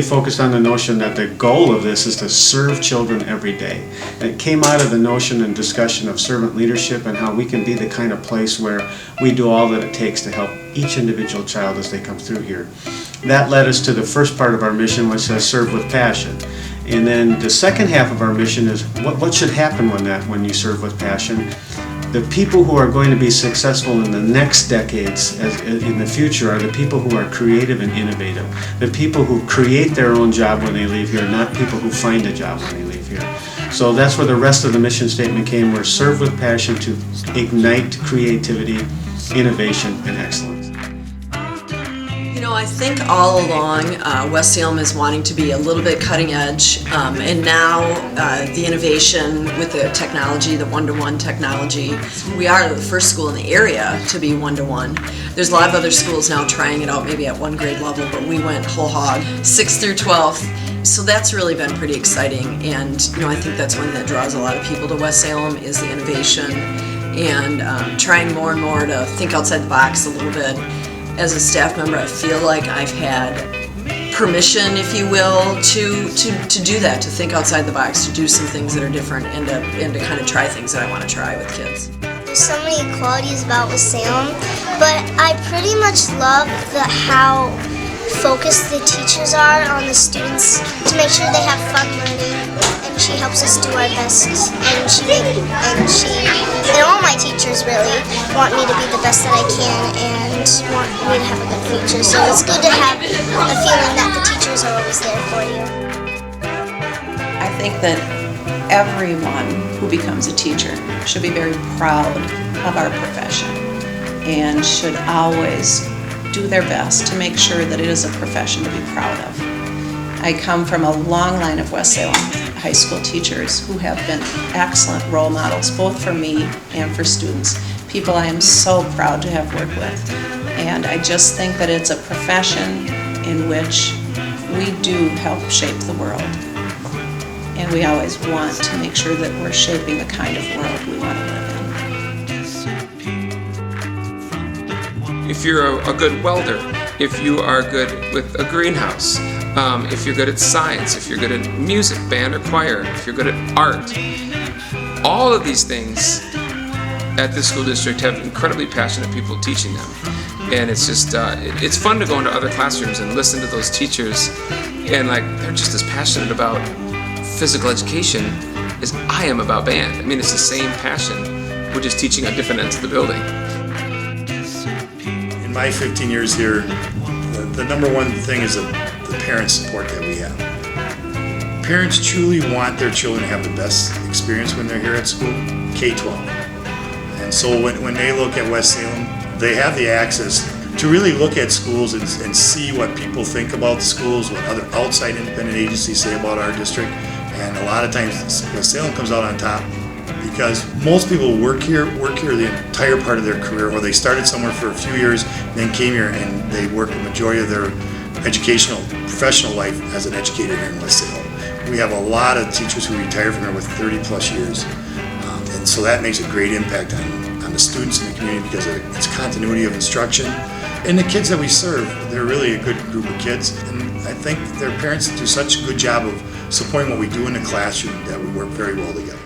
really focused on the notion that the goal of this is to serve children every day. It came out of the notion and discussion of servant leadership and how we can be the kind of place where we do all that it takes to help each individual child as they come through here. That led us to the first part of our mission, which says serve with passion. And then the second half of our mission is what should happen when you serve with passion. The people who are going to be successful in the next decades in the future are the people who are creative and innovative. The people who create their own job when they leave here, not people who find a job when they leave here. So that's where the rest of the mission statement came. We're served with passion to ignite creativity, innovation, and excellence. You know, I think all along West Salem is wanting to be a little bit cutting edge, and now the innovation with the technology, the one-to-one technology. We are the first school in the area to be one-to-one. There's a lot of other schools now trying it out maybe at one grade level, but we went whole hog, 6th through 12th. So that's really been pretty exciting, and you know, I think that's one that draws a lot of people to West Salem is the innovation and trying more and more to think outside the box a little bit. As a staff member, I feel like I've had permission, if you will, to do that, to think outside the box, to do some things that are different, and to kind of try things that I want to try with kids. There's so many qualities about West Salem, but I pretty much love how focused the teachers are on the students to make sure they have fun learning, and she helps us do our best, and all my teachers really want me to be the best that I can and want me to have a good future, so it's good to have a feeling that the teachers are always there for you. I think that everyone who becomes a teacher should be very proud of our profession and should always do their best to make sure that it is a profession to be proud of. I come from a long line of West Salem high school teachers who have been excellent role models, both for me and for students. People I am so proud to have worked with. And I just think that it's a profession in which we do help shape the world. And we always want to make sure that we're shaping the kind of world we want to live in. If you're a good welder, if you are good with a greenhouse, if you're good at science, if you're good at music, band or choir, if you're good at art, all of these things at this school district have incredibly passionate people teaching them. And it's just, it's fun to go into other classrooms and listen to those teachers, and like, they're just as passionate about physical education as I am about band. I mean, it's the same passion. We're just teaching on different ends of the building. In my 15 years here, the number one thing is the parent support that we have. Parents truly want their children to have the best experience when they're here at school, K-12. And so when they look at West Salem, they have the access to really look at schools and see what people think about the schools, what other outside independent agencies say about our district. And a lot of times West Salem comes out on top because most people work here the entire part of their career, or they started somewhere for a few years, then came here and they work the majority of their educational, professional life as an educator here in West Salem. We have a lot of teachers who retire from here with 30 plus years. And so that makes a great impact on the students in the community because it's continuity of instruction. And the kids that we serve, they're really a good group of kids. And I think their parents do such a good job of supporting what we do in the classroom that we work very well together.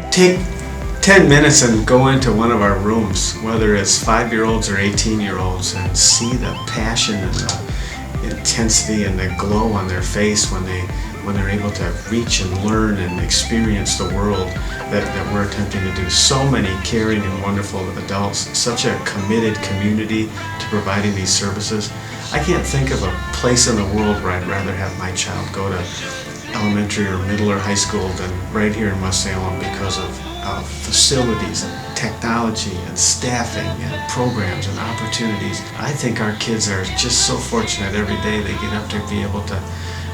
Take 10 minutes and go into one of our rooms, whether it's 5-year-olds or 18-year-olds, and see the passion and the intensity and the glow on their face when they're able to reach and learn and experience the world that we're attempting to do. So many caring and wonderful adults, such a committed community to providing these services. I can't think of a place in the world where I'd rather have my child go to elementary or middle or high school than right here in West Salem because of facilities and technology and staffing and programs and opportunities. I think our kids are just so fortunate every day they get up to be able to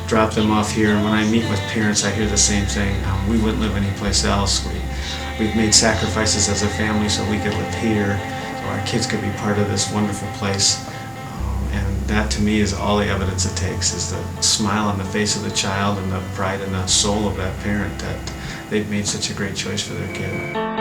drop them off here, and when I meet with parents I hear the same thing. We wouldn't live anyplace else. We've made sacrifices as a family so we could live here. So our kids could be part of this wonderful place. And that to me is all the evidence it takes, is the smile on the face of the child and the pride in the soul of that parent that they've made such a great choice for their kid.